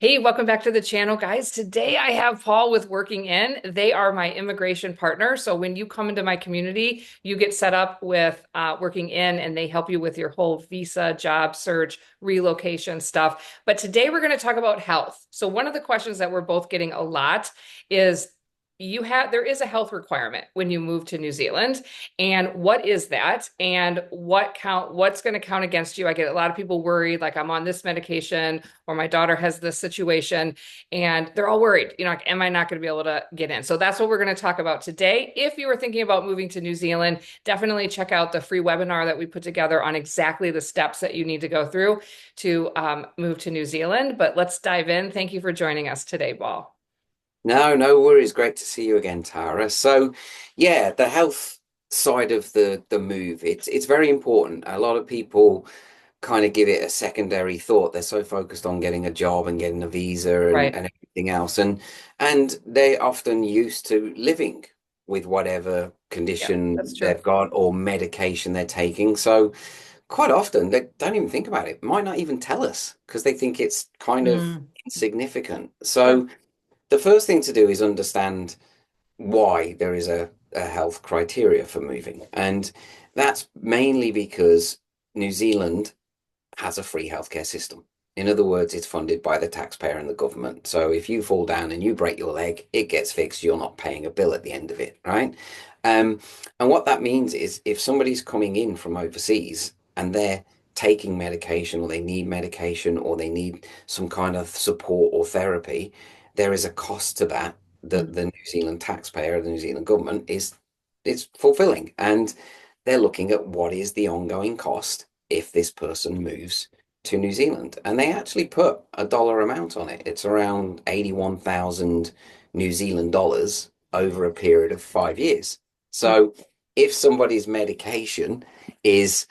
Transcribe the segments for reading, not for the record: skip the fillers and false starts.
Hey, welcome back to the channel, guys. Today I have Paul with Working In. They are my immigration partner. So when you come into my community, you get set up with Working In and they help you with your whole visa, job search, relocation stuff. But today we're going to talk about health. So one of the questions that we're both getting a lot is there is a health requirement when you move to New Zealand. And what is that? And what's going to count against you? I get a lot of people worried, like I'm on this medication or my daughter has this situation and they're all worried, like, am I not going to be able to get in? So that's what we're going to talk about today. If you were thinking about moving to New Zealand, definitely check out the free webinar that we put together on exactly the steps that you need to go through to move to New Zealand. But let's dive in. Thank you for joining us today, Paul. No worries. Great to see you again, Tara. So, yeah, the health side of the move, it's very important. A lot of people kind of give it a secondary thought. They're so focused on getting a job and getting a visa and, Right. and everything else. And they're often used to living with whatever Yeah, condition that's true. they've got or medication they're taking. So quite often they don't even think about it. Might not even tell us because they think it's kind of Mm, insignificant. sure. So the first thing to do is understand why there is a health criteria for moving. And that's mainly because New Zealand has a free healthcare system. In other words, it's funded by the taxpayer and the government. So if you fall down and you break your leg, it gets fixed. You're not paying a bill at the end of it, right? Um, and what that means is if somebody's coming in from overseas and they're taking medication or they need medication or they need some kind of support or therapy, there is a cost to that that Mm. the New Zealand taxpayer, the New Zealand government is fulfilling. And they're looking at what is the ongoing cost if this person moves to New Zealand. And they actually put a dollar amount on it. It's around 81,000 New Zealand dollars over a period of 5 years. Mm. So if somebody's medication is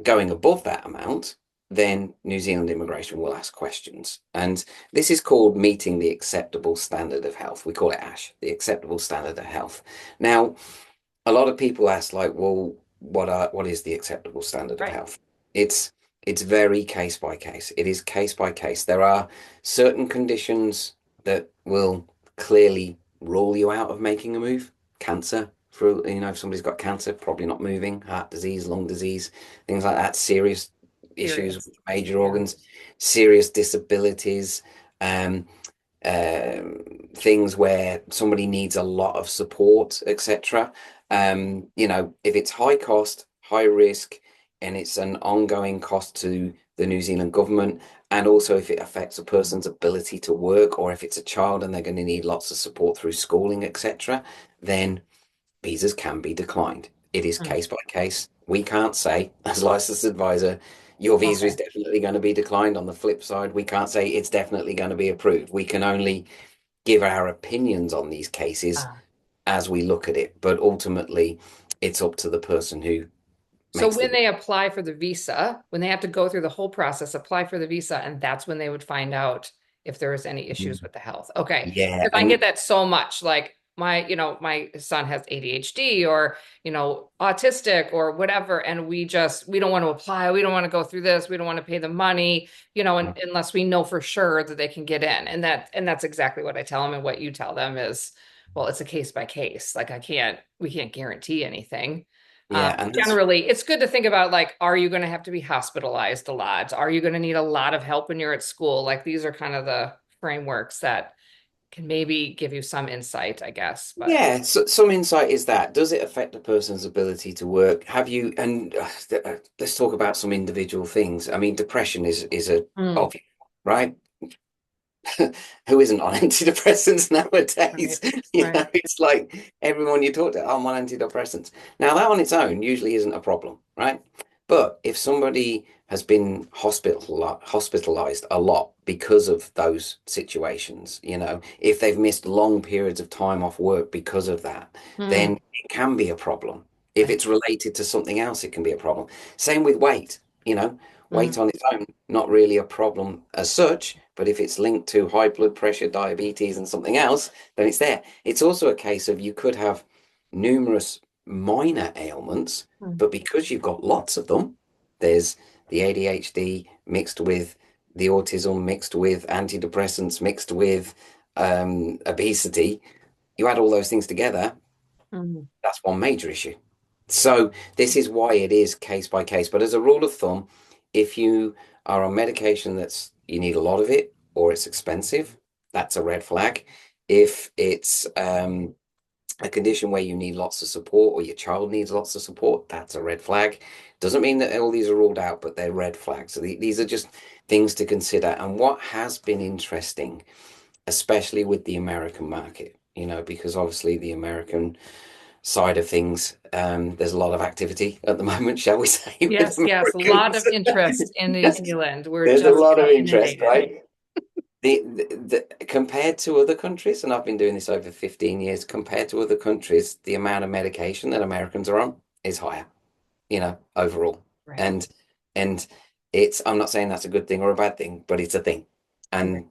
going above that amount, then New Zealand immigration will ask questions. And this is called meeting the acceptable standard of health. We call it ASH, the acceptable standard of health. Now, a lot of people ask, like, well, what is the acceptable standard of Right. health? It's it's very case by case. It is case by case. There are certain conditions that will clearly rule you out of making a move. Cancer, for if somebody's got cancer, probably not moving. Heart disease, lung disease, things like that. Serious issues Serious. with major Yeah. organs, serious disabilities. Um, Things where somebody needs a lot of support, etc. If it's high cost, high risk, and it's an ongoing cost to the New Zealand government, and also if it affects a person's ability to work, or if it's a child and they're going to need lots of support through schooling, etc., then visas can be declined. It is Mm. case by case. We can't say, as licensed advisor, your visa is Okay. definitely going to be declined. On the flip side, we can't say it's definitely going to be approved. We can only give our opinions on these cases Ah. as we look at it. But ultimately, it's up to the person who So makes when the. they apply for the visa, when they have to go through the whole process, apply for the visa, and that's when they would find out if there was any issues with the health. Okay. Yeah, Because I get and that so much. Like my son has ADHD or, autistic or whatever, and we don't want to apply. We don't want to go through this. We don't want to pay the money, unless we know for sure that they can get in. And that's exactly what I tell them. And what you tell them is, well, it's a case by case. Like we can't guarantee anything. yeah, and that's Generally, it's good to think about, like, are you going to have to be hospitalized a lot? Are you going to need a lot of help when you're at school? Like, these are kind of the frameworks that can maybe give you some insight, I guess. But yeah. So, some insight is that does it affect a person's ability to work? Have you and let's talk about some individual things. I mean, depression is a mm, obvious, right? Who isn't on antidepressants nowadays? right, right. It's like everyone you talk to, "Oh, I'm on antidepressants." Now, that on its own usually isn't a problem, right? But if somebody has been hospitalized a lot because of those situations, if they've missed long periods of time off work because of that, then Mm, it can be a problem. If I it's related to something else, it can be a problem. Same with weight. Weight mm, on its own, not really a problem as such, but if it's linked to high blood pressure, diabetes, and something else, then it's there. It's also a case of you could have numerous minor ailments, mm, but because you've got lots of them, there's the ADHD mixed with the autism mixed with antidepressants mixed with obesity, you add all those things together, Mhm. that's one major issue. So this is why it is case by case. But as a rule of thumb, if you are on medication that's you need a lot of it or it's expensive, that's a red flag. If it's a condition where you need lots of support or your child needs lots of support, that's a red flag. Doesn't mean that all these are ruled out, but they're red flags. So these are just things to consider. And what has been interesting, especially with the American market, because obviously the American side of things, there's a lot of activity at the moment, shall we say, with Yes, yes, a lot Americans. of interest in New Zealand. We're There's a just lot of getting interest, inundated. right? Compared to other countries, and I've been doing this over 15 years, compared to other countries, the amount of medication that Americans are on is higher, overall. Right. And and I'm not saying that's a good thing or a bad thing, but it's a thing. Okay. And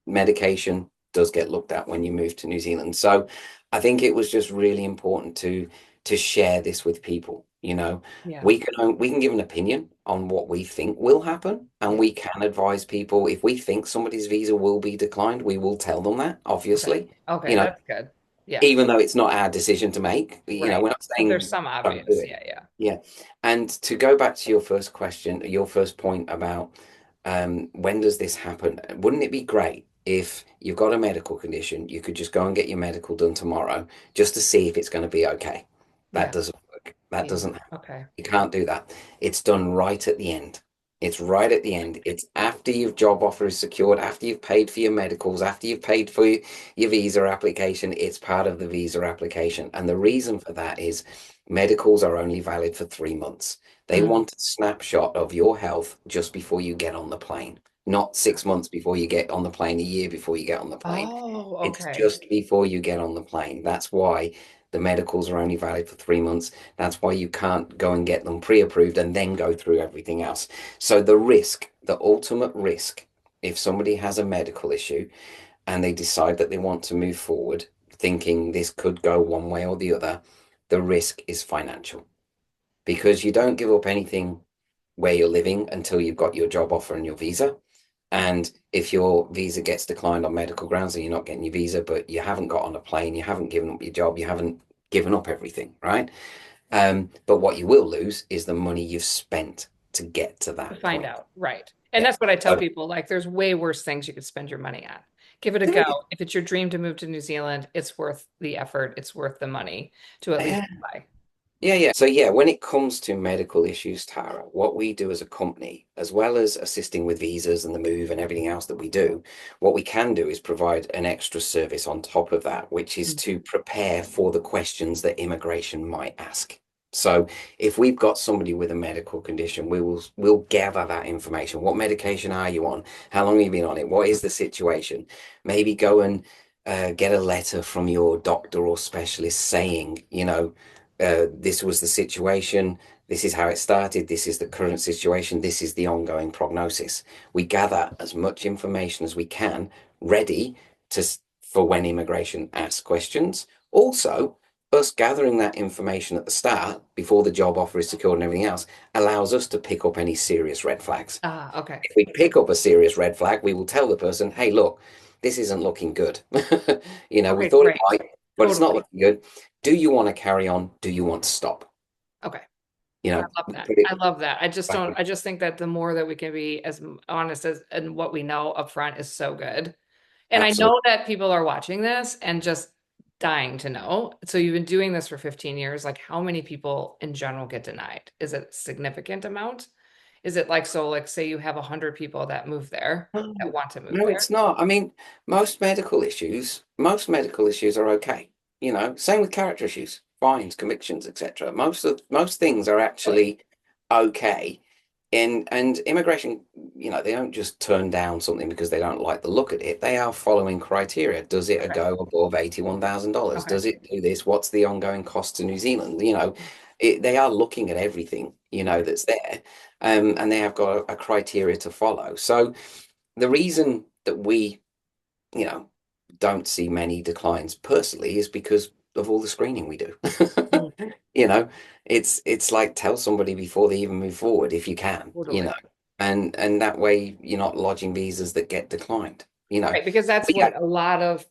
medication does get looked at when you move to New Zealand. So I think it was just really important to share this with people. Yeah. We can give an opinion on what we think will happen, and Yeah. we can advise people if we think somebody's visa will be declined, we will tell them that, Okay. obviously. Okay, You know, that's good. Yeah. even though it's not our decision to make, Right. we're not But there's saying some don't do obvious. it. Yeah, yeah. Yeah. And to go back to your first question, your first point about when does this happen? Wouldn't it be great if you've got a medical condition, you could just go and get your medical done tomorrow just to see if it's going to be okay? That Yeah. doesn't work. That Yeah. doesn't happen. Okay. You can't do that. It's done right at the end. It's right at the end. It's after your job offer is secured, after you've paid for your medicals, after you've paid for your visa application. It's part of the visa application. And the reason for that is medicals are only valid for 3 months. They Mm. want a snapshot of your health just before you get on the plane, not 6 months before you get on the plane, a year before you get on the plane. Oh, It's okay. just before you get on the plane. That's why the medicals are only valid for 3 months. That's why you can't go and get them pre-approved and then go through everything else. So the ultimate risk, if somebody has a medical issue and they decide that they want to move forward, thinking this could go one way or the other, the risk is financial because you don't give up anything where you're living until you've got your job offer and your visa. And if your visa gets declined on medical grounds and you're not getting your visa, but you haven't got on a plane, you haven't given up your job, you haven't given up everything, right? But what you will lose is the money you've spent to get to To that find point. out. Right. And Yeah. that's what I tell So, people. Like, there's way worse things you could spend your money on. Give it a go. yeah, If it's your dream to move to New Zealand, it's worth the effort. It's worth the money to at least yeah, apply. yeah, yeah. So yeah, when it comes to medical issues, Tara, what we do as a company, as well as assisting with visas and the move and everything else that we do, what we can do is provide an extra service on top of that, which is Mm. to prepare for the questions that immigration might ask. So if we've got somebody with a medical condition, we'll gather that information. What medication are you on? How long have you been on it? What is the situation? Maybe go and get a letter from your doctor or specialist saying, this was the situation. This is how it started. This is the current situation. This is the ongoing prognosis. We gather as much information as we can, ready to for when immigration asks questions. Also, us gathering that information at the start, before the job offer is secured and everything else, allows us to pick up any serious red flags. Ah, okay. If we pick up a serious red flag, we will tell the person, "Hey, look, this isn't looking good. We Okay, thought it great. might, but it's not Totally. looking good. Do you want to carry on? Do you want to stop?" Okay. You I know, love that. put it I love that. I just back don't, in. I just think that the more that we can be as honest as and what we know up front is so good. And I Absolutely. know that people are watching this and just dying to know. So you've been doing this for 15 years. Like, how many people in general get denied? Is it a significant amount? Is it like, so like say you have 100 people that move there, that want to move No, there? it's not. I mean, most medical issues are okay. Same with character issues, fines, convictions, etc. Most things are Really? actually okay. And immigration, they don't just turn down something because they don't like the look at it. They are following criteria. Does it Okay. go above $81,000? Okay. Does it do this? What's the ongoing cost to New Zealand? They are looking at everything, Okay. that's there. And they have got a criteria to follow. So the reason that we, you know, don't see many declines personally is because of all the screening we do. Mm, You know, it's like tell somebody before they even move forward if you can, totally. and that way you're not lodging visas that get declined, you know. Right, because that's But yeah, what a lot of,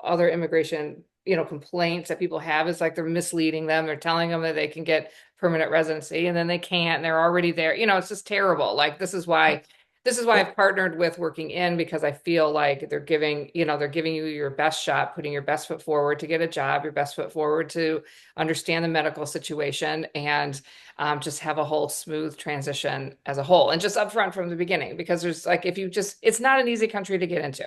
other immigration, complaints that people have is like they're misleading them. They're telling them that they can get permanent residency and then they can't, and they're already there. It's just terrible. Like this is why yeah, I've partnered with Working In because I feel like they're giving you your best shot, putting your best foot forward to get a job, your best foot forward to understand the medical situation and just have a whole smooth transition as a whole and just upfront from the beginning because there's like if you just it's not an easy country to get into.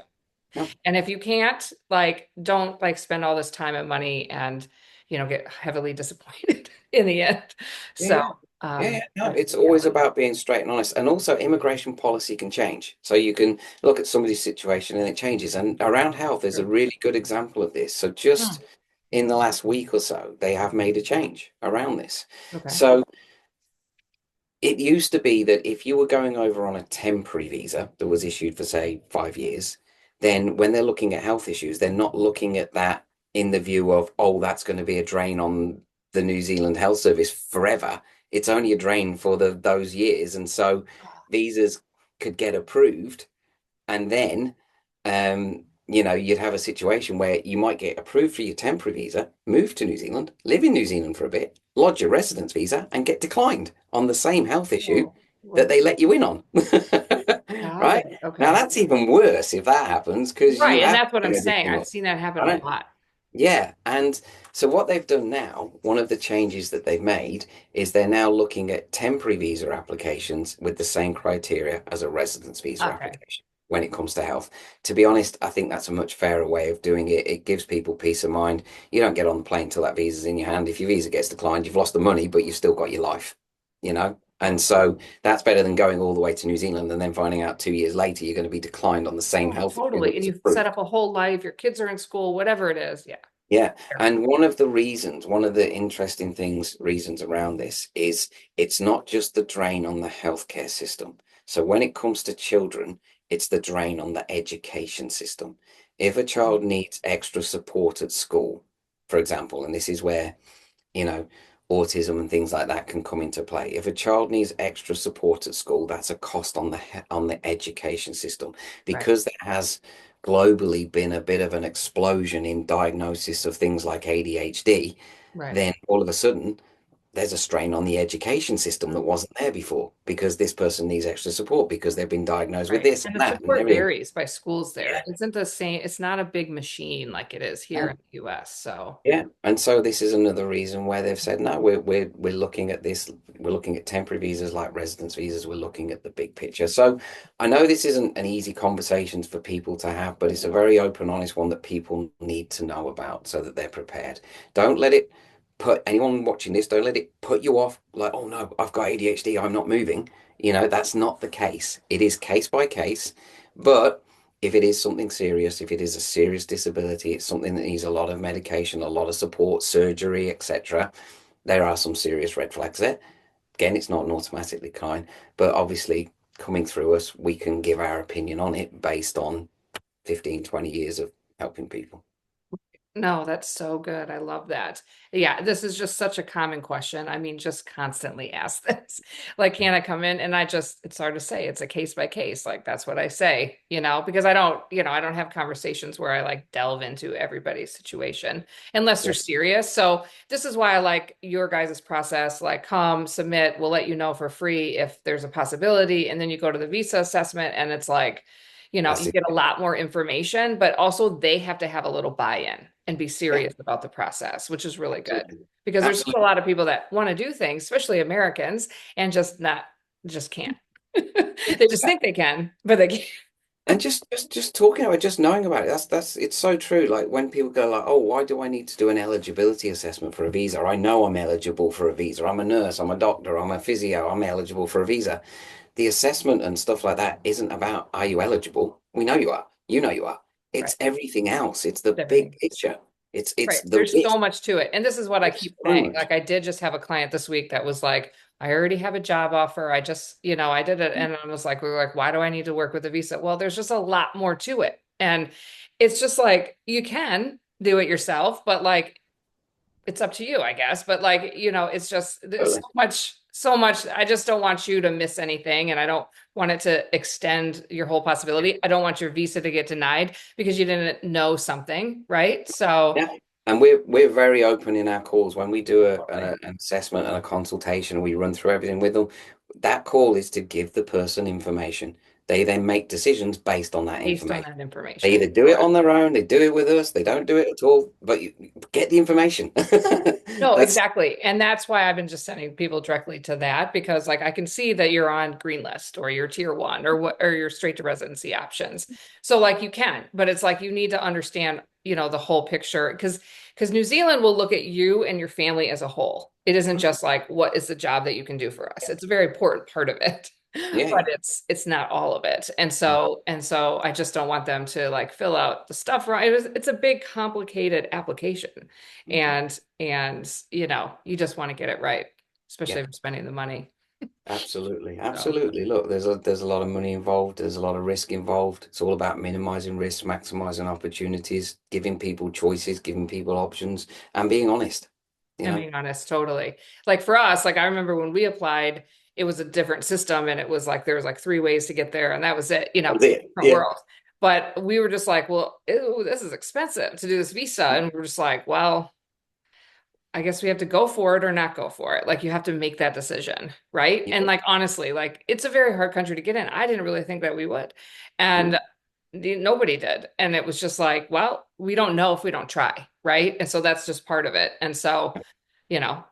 no, And if you can't, like, don't like spend all this time and money and, get heavily disappointed in the end. yeah, So, yeah. Yeah, yeah, no, that's it's the reality. always about being straight and honest. And also, immigration policy can change. So you can look at somebody's situation and it changes. And around health is a True. really good example of this. So Hmm. just in the last week or so, they have made a change around this. Okay. So it used to be that if you were going over on a temporary visa that was issued for, say, 5 years, then when they're looking at health issues, they're not looking at that in the view of, oh, that's going to be a drain on the New Zealand health service forever. It's only a drain for those years. And so visas could get approved and then, you'd have a situation where you might get approved for your temporary visa, move to New Zealand, live in New Zealand for a bit, lodge your residence visa, and get declined on the same health issue Oh, that well, they let you in on. got Right? it. Now, Okay. that's even worse if that happens because you Right. And have that's what I'm done saying. everything I've else. seen that happen a Right? lot. Yeah, and so what they've done now, one of the changes that they've made is they're now looking at temporary visa applications with the same criteria as a residence visa Okay. application when it comes to health. To be honest, I think that's a much fairer way of doing it. It gives people peace of mind. You don't get on the plane till that visa's in your hand. If your visa gets declined, you've lost the money, but you've still got your life, you know? And so that's better than going all the way to New Zealand and then finding out 2 years later you're going to be declined on the same Oh, health issue that totally. And was you've set approved. up a whole life, your kids are in school, whatever it is. Yeah. Yeah. Fair. And one of the reasons, one of the interesting reasons around this is it's not just the drain on the healthcare system. So when it comes to children, it's the drain on the education system. If a child needs extra support at school, for example, and this is where you know, autism and things like that can come into play. If a child needs extra support at school, that's a cost on the education system Right. because there has globally been a bit of an explosion in diagnosis of things like ADHD. Right. Then all of a sudden, there's a strain on the education system that Mhm. wasn't there before because this person needs extra support because they've been diagnosed with Right. this And and the that and support everything. varies by schools there. Yeah. It isn't the same. It's not a big machine like it is here in the US. So, Yeah, and so this is another reason where they've said no, we're looking at this, we're looking at temporary visas like residence visas, we're looking at the big picture. So I know this isn't an easy conversation for people to have, but it's a very open, honest one that people need to know about so that they're prepared. Don't let it put anyone watching this, don't let it put you off like, oh no, I've got ADHD, I'm not moving. That's not the case. It is case by case, but if it is something serious, if it is a serious disability, it's something that needs a lot of medication, a lot of support, surgery, etc., there are some serious red flags there. Again, it's not an automatic decline, but obviously coming through us, we can give our opinion on it based on 15, 20 years of helping people. no, that's so good. I love that. Yeah, this is just such a common question. I mean, just constantly ask this. Like, can I come in? And it's hard to say. It's a case by case. Like, that's what I say, because I don't have conversations where I like delve into everybody's situation unless they're Yeah, serious. So, this is why I like your guys' process. Like, come, submit, we'll let you know for free if there's a possibility. And then you go to the visa assessment, and it's like, that's you it. get a lot more information, but also they have to have a little buy-in and be Yeah, serious about the process, which is really good absolutely. because there's just a Absolutely. lot of people that want to do things, especially Americans, and just can't. They just think they can, but they can't. And just talking about it, just knowing about it, that's it's so true. Like when people go like, oh, why do I need to do an eligibility assessment for a visa? I know I'm eligible for a visa. I'm a nurse, I'm a doctor, I'm a physio, I'm eligible for a visa. The assessment and stuff like that isn't about are you eligible? We know you are. You know you are. Right. It's everything else. It's the big Everything. picture. It's Right. the There's risk. so much to it. And this is what I There's keep so saying. much. Like I did just have a client this week that was like, I already have a job offer. I just, I did it. And I was like, we were like, why do I need to work with a visa? Well, there's just a lot more to it. And it's just like you can do it yourself, but like it's up to you, I guess. But like, it's just there's so Totally. much. so much. I just don't want you to miss anything, and I don't want it to extend your whole possibility. I don't want your visa to get denied because you didn't know something, right? So, Yeah. And we're very open in our calls when we do totally. an assessment and a consultation. We run through everything with them. That call is to give the person information. They then make decisions based on that Based on information. that They information. either do it Correct. on their own, they do it with us, they don't do it at all, but you get the information. No, That's exactly. And that's why I've been just sending people directly to that because like I can see that you're on green list or you're tier one or what or you're straight to residency options. So like you can, but it's like you need to understand, the whole picture because New Zealand will look at you and your family as a whole. It isn't just like what is the job that you can do for us. It's a very important part of it. yeah, But it's not all of it. And so I just don't want them to like fill out the stuff right. It's a big complicated application. And you just want to get it right, especially yeah. if you're spending the money. Absolutely, So absolutely. Look, there's a lot of money involved. There's a lot of risk involved. It's all about minimizing risk, maximizing opportunities, giving people choices, giving people options, and being honest. You I'm know, being honest, totally. Like for us, like I remember when we applied, it was a different system and it was like there was like three ways to get there and that was it, that's it. different Yeah, world. But we were just like, well, ew, this is expensive to do this visa. And we're just like, well, I guess we have to go for it or not go for it. Like you have to make that decision, right? And yeah, like honestly, like it's a very hard country to get in. I didn't really think that we would. mm, And nobody did. And it was just like, well, we don't know if we don't try, right? And so that's just part of it. And so,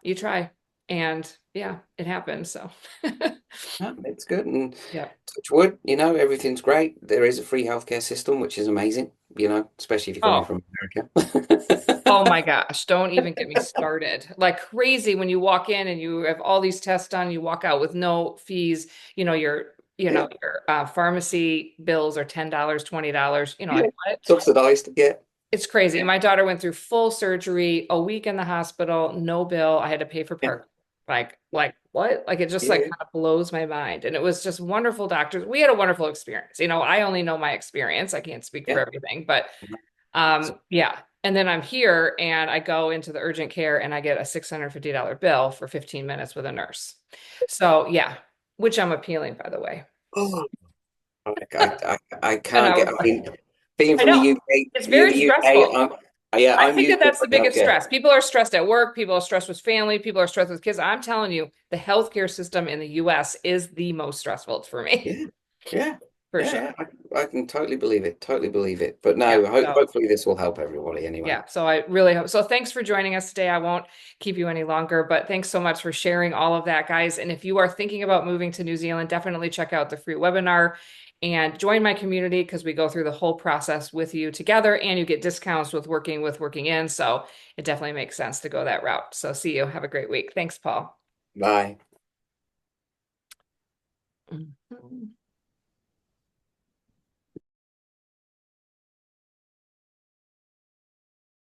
you try. And yeah, it happened. So yeah, it's good. And yeah. touch wood, everything's great. There is a free healthcare system, which is amazing. Especially if you're coming Oh, from America. oh my gosh, don't even get me started. Like crazy when you walk in and you have all these tests done, you walk out with no fees. Yeah, Your pharmacy bills are $10, $20. yeah, Like what? subsidized. Yeah, It's crazy. yeah, My daughter went through full surgery, a week in the hospital, no bill. I had to pay for yeah, park. Like what? Like it just like yeah, kind of blows my mind. And it was just wonderful doctors. We had a wonderful experience. I only know my experience. I can't speak for yeah. everything, but So, yeah. And then I'm here and I go into the urgent care and I get a $650 bill for 15 minutes with a nurse. So yeah, which I'm appealing, by the way. oh, I And can't I get. was I like, mean, being I from the know UK, it's very stressful. yeah, I I'm think used that to that's the biggest healthcare. stress. People are stressed at work, people are stressed with family, people are stressed with kids. I'm telling you, the healthcare system in the US is the most stressful for me, Yeah, yeah, for yeah, sure. yeah. I can totally believe it. Totally believe it. But Yeah. no, So hopefully this will help everybody anyway. yeah, so I really hope so. Thanks for joining us today. I won't keep you any longer, but thanks so much for sharing all of that, guys. And if you are thinking about moving to New Zealand, definitely check out the free webinar and join my community because we go through the whole process with you together and you get discounts with working in. So it definitely makes sense to go that route. So see you. Have a great week. Thanks, Paul. Bye. Mhm.